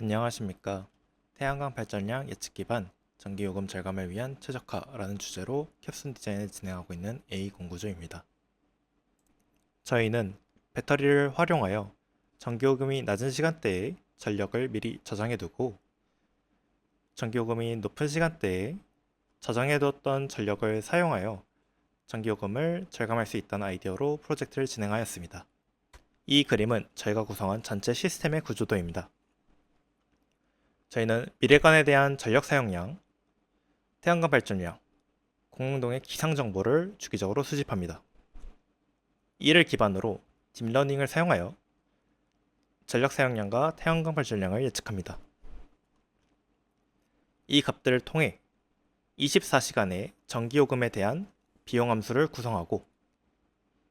안녕하십니까. 태양광 발전량 예측 기반 전기요금 절감을 위한 최적화라는 주제로 캡슐 디자인을 진행하고 있는 A 공구조입니다. 저희는 배터리를 활용하여 전기요금이 낮은 시간대에 전력을 미리 저장해두고 전기요금이 높은 시간대에 저장해두었던 전력을 사용하여 전기요금을 절감할 수 있다는 아이디어로 프로젝트를 진행하였습니다. 이 그림은 저희가 구성한 전체 시스템의 구조도입니다. 저희는 미래관에 대한 전력 사용량, 태양광 발전량, 공릉동의 기상 정보를 주기적으로 수집합니다. 이를 기반으로 딥러닝을 사용하여 전력 사용량과 태양광 발전량을 예측합니다. 이 값들을 통해 24시간의 전기요금에 대한 비용 함수를 구성하고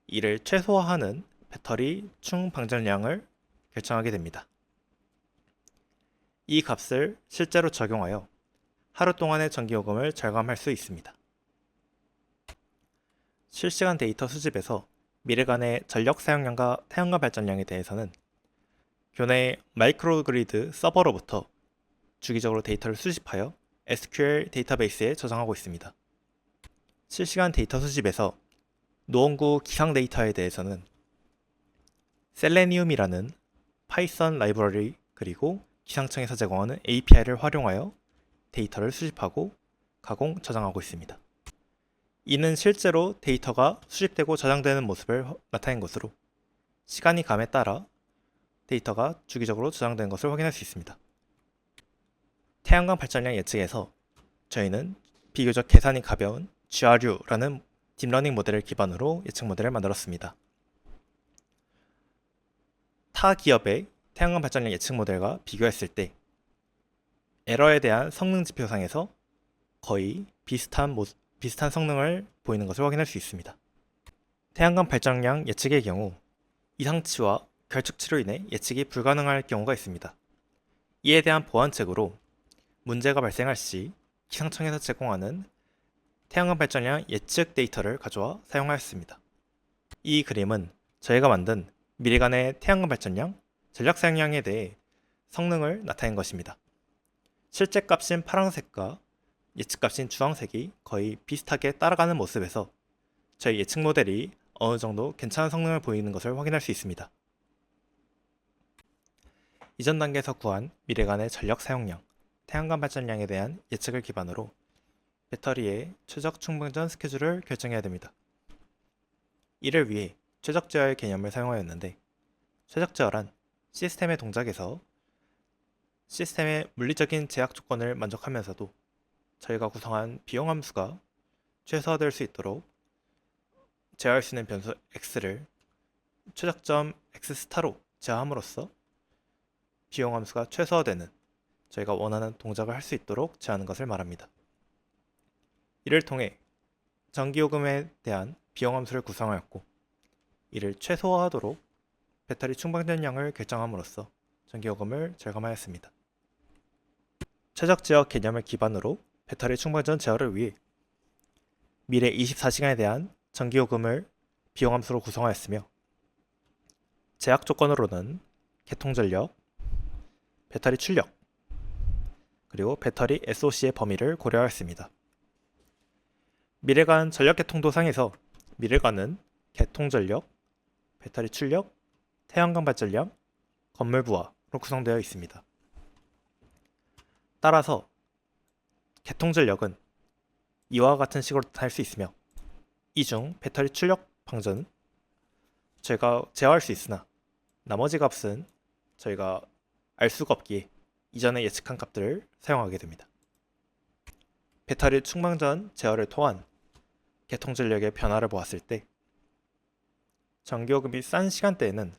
이를 최소화하는 배터리 충방전량을 결정하게 됩니다. 이 값을 실제로 적용하여 하루 동안의 전기요금을 절감할 수 있습니다. 실시간 데이터 수집에서 미래간의 전력 사용량과 태양광 발전량에 대해서는 교내 마이크로그리드 서버로부터 주기적으로 데이터를 수집하여 SQL 데이터베이스에 저장하고 있습니다. 실시간 데이터 수집에서 노원구 기상 데이터에 대해서는 셀레니움이라는 파이썬 라이브러리 그리고 기상청에서 제공하는 API를 활용하여 데이터를 수집하고 가공, 저장하고 있습니다. 이는 실제로 데이터가 수집되고 저장되는 모습을 나타낸 것으로 시간이 감에 따라 데이터가 주기적으로 저장되는 것을 확인할 수 있습니다. 태양광 발전량 예측에서 저희는 비교적 계산이 가벼운 GRU라는 딥러닝 모델을 기반으로 예측 모델을 만들었습니다. 타 기업의 태양광 발전량 예측 모델과 비교했을 때 에러에 대한 성능 지표상에서 거의 비슷한 성능을 보이는 것을 확인할 수 있습니다. 태양광 발전량 예측의 경우 이상치와 결측치로 인해 예측이 불가능할 경우가 있습니다. 이에 대한 보완책으로 문제가 발생할 시 기상청에서 제공하는 태양광 발전량 예측 데이터를 가져와 사용하였습니다. 이 그림은 저희가 만든 미래간의 태양광 발전량, 전력 사용량에 대해 성능을 나타낸 것입니다. 실제 값인 파란색과 예측 값인 주황색이 거의 비슷하게 따라가는 모습에서 저희 예측 모델이 어느 정도 괜찮은 성능을 보이는 것을 확인할 수 있습니다. 이전 단계에서 구한 미래간의 전력 사용량, 태양광 발전량에 대한 예측을 기반으로 배터리의 최적 충분전 스케줄을 결정해야 됩니다. 이를 위해 최적 제어의 개념을 사용하였는데 최적 제어란 시스템의 동작에서 시스템의 물리적인 제약 조건을 만족하면서도 저희가 구성한 비용 함수가 최소화될 수 있도록 제어할 수 있는 변수 x를 최적점 x스타로 제어함으로써 비용 함수가 최소화되는 저희가 원하는 동작을 할 수 있도록 제어하는 것을 말합니다. 이를 통해 전기요금에 대한 비용 함수를 구성하였고 이를 최소화하도록 배터리 충방전량을 결정함으로써 전기요금을 절감하였습니다. 최적 제어 개념을 기반으로 배터리 충방전 제어를 위해 미래 24시간에 대한 전기요금을 비용 함수로 구성하였으며 제약 조건으로는 개통전력, 배터리 출력, 그리고 배터리 SOC의 범위를 고려하였습니다. 미래간 전력 개통도상에서 미래간은 개통전력, 배터리 출력, 태양광 발전량, 건물 부하로 구성되어 있습니다. 따라서 개통전력은 이와 같은 식으로 나타낼 수 있으며 이 중 배터리 출력 방전은 저희가 제어할 수 있으나 나머지 값은 저희가 알 수가 없기에 이전에 예측한 값들을 사용하게 됩니다. 배터리 충방전 제어를 통한 개통전력의 변화를 보았을 때 전기요금이 싼 시간대에는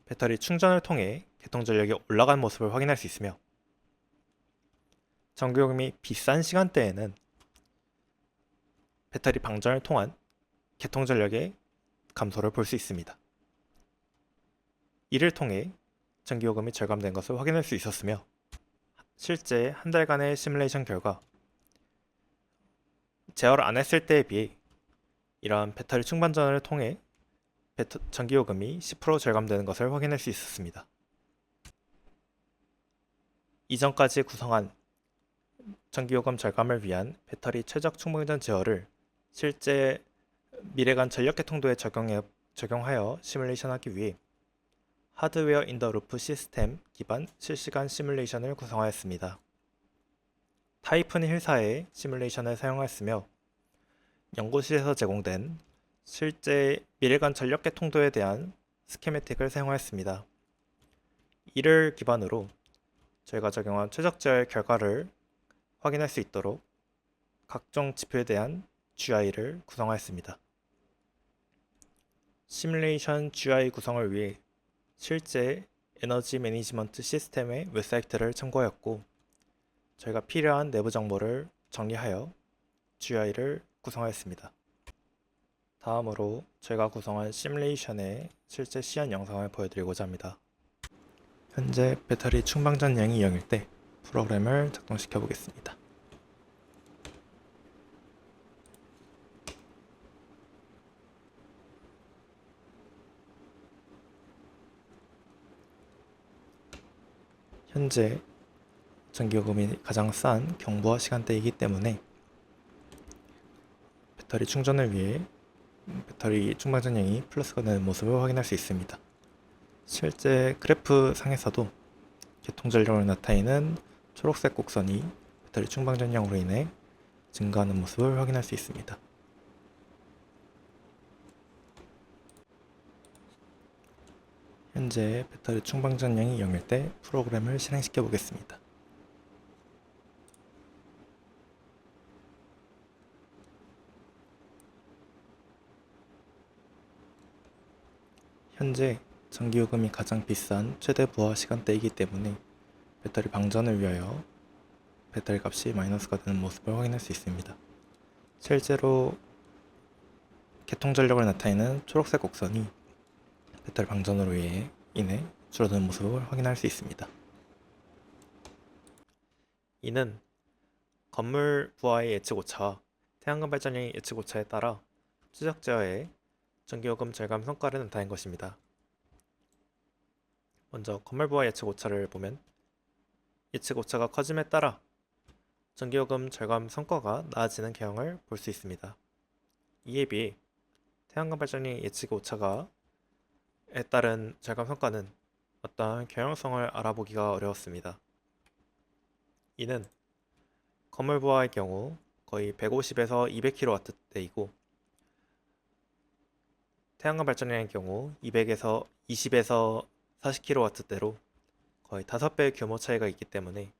배터리 충전을 통해 개통전력이 올라간 모습을 확인할 수 있으며 전기요금이 비싼 시간대에는 배터리 방전을 통한 개통전력의 감소를 볼 수 있습니다. 이를 통해 전기요금이 절감된 것을 확인할 수 있었으며 실제 한 달간의 시뮬레이션 결과 제어를 안 했을 때에 비해 이러한 배터리 충반전을 통해 전기요금이 10% 절감되는 것을 확인할 수 있었습니다. 이전까지 구성한 전기요금 절감을 위한 배터리 최적 충분전 제어를 실제 미래간 전력계통도에 적용하여 시뮬레이션하기 위해 하드웨어 인 더 루프 시스템 기반 실시간 시뮬레이션을 구성하였습니다. 타이푼 힐사의 시뮬레이션을 사용하였으며 연구실에서 제공된 실제 미래간 전력계통도에 대한 스키매틱을 사용하였습니다. 이를 기반으로 저희가 적용한 최적 제어의 결과를 확인할 수 있도록 각종 지표에 대한 GUI를 구성하였습니다. 시뮬레이션 GUI 구성을 위해 실제 에너지 매니지먼트 시스템의 웹사이트를 참고하였고 저희가 필요한 내부 정보를 정리하여 GUI를 구성하였습니다. 다음으로 저희가 구성한 시뮬레이션의 실제 시연 영상을 보여드리고자 합니다. 현재 배터리 충방 전량이 0일 때 프로그램을 작동시켜 보겠습니다. 현재 전기요금이 가장 싼 경부와 시간대이기 때문에 배터리 충전을 위해 배터리 충방 전량이 플러스가 되는 모습을 확인할 수 있습니다. 실제 그래프 상에서도 개통전력을 나타내는 초록색 곡선이 배터리 충방 전량으로 인해 증가하는 모습을 확인할 수 있습니다. 현재 배터리 충방 전량이 0일 때 프로그램을 실행시켜 보겠습니다. 현재 전기요금이 가장 비싼 최대 부하 시간대이기 때문에 배터리 방전을 위하여 배터리 값이 마이너스가 되는 모습을 확인할 수 있습니다. 실제로 개통전력을 나타내는 초록색 곡선이 배터리 방전으로 인해 줄어드는 모습을 확인할 수 있습니다. 이는 건물 부하의 예측 오차와 태양광 발전량의 예측 오차에 따라 추적 제어의 전기요금 절감 성과를 나타낸 것입니다. 먼저 건물 부하 예측 오차를 보면 예측 오차가 커짐에 따라 전기요금 절감 성과가 나아지는 경향을 볼 수 있습니다. 이에 비해 태양광 발전량의 예측 오차에 따른 절감 성과는 어떠한 경향성을 알아보기가 어려웠습니다. 이는 건물 부하의 경우 거의 150에서 200kW대이고 태양광 발전량의 경우 20에서 40kW대로 거의 5배의 규모 차이가 있기 때문에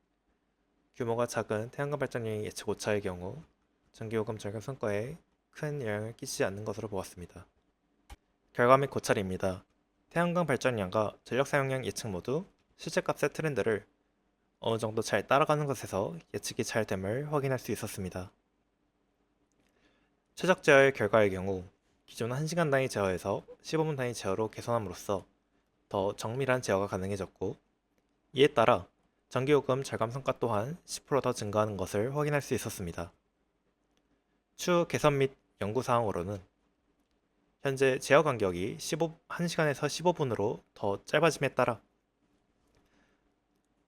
규모가 작은 태양광 발전량의 예측 오차의 경우 전기요금 절감 성과에 큰 영향을 끼치지 않는 것으로 보았습니다. 결과 및 고찰입니다. 태양광 발전량과 전력 사용량 예측 모두 실제값의 트렌드를 어느 정도 잘 따라가는 것에서 예측이 잘 됨을 확인할 수 있었습니다. 최적 제어의 결과의 경우 기존 1시간 단위 제어에서 15분 단위 제어로 개선함으로써 더 정밀한 제어가 가능해졌고 이에 따라 전기요금 절감 성과 또한 10% 더 증가하는 것을 확인할 수 있었습니다. 추후 개선 및 연구사항으로는 현재 제어 간격이 1시간에서 15분으로 더 짧아짐에 따라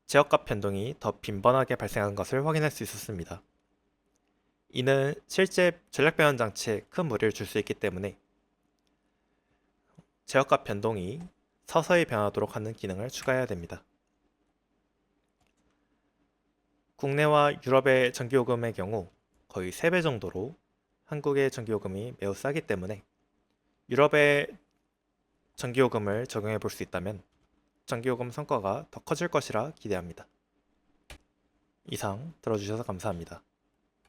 제어값 변동이 더 빈번하게 발생한 것을 확인할 수 있었습니다. 이는 실제 전력 변환 장치에 큰 무리를 줄 수 있기 때문에 제어값 변동이 서서히 변하도록 하는 기능을 추가해야 됩니다. 국내와 유럽의 전기요금의 경우 거의 3배 정도로 한국의 전기요금이 매우 싸기 때문에 유럽의 전기요금을 적용해 볼 수 있다면 전기요금 성과가 더 커질 것이라 기대합니다. 이상 들어주셔서 감사합니다.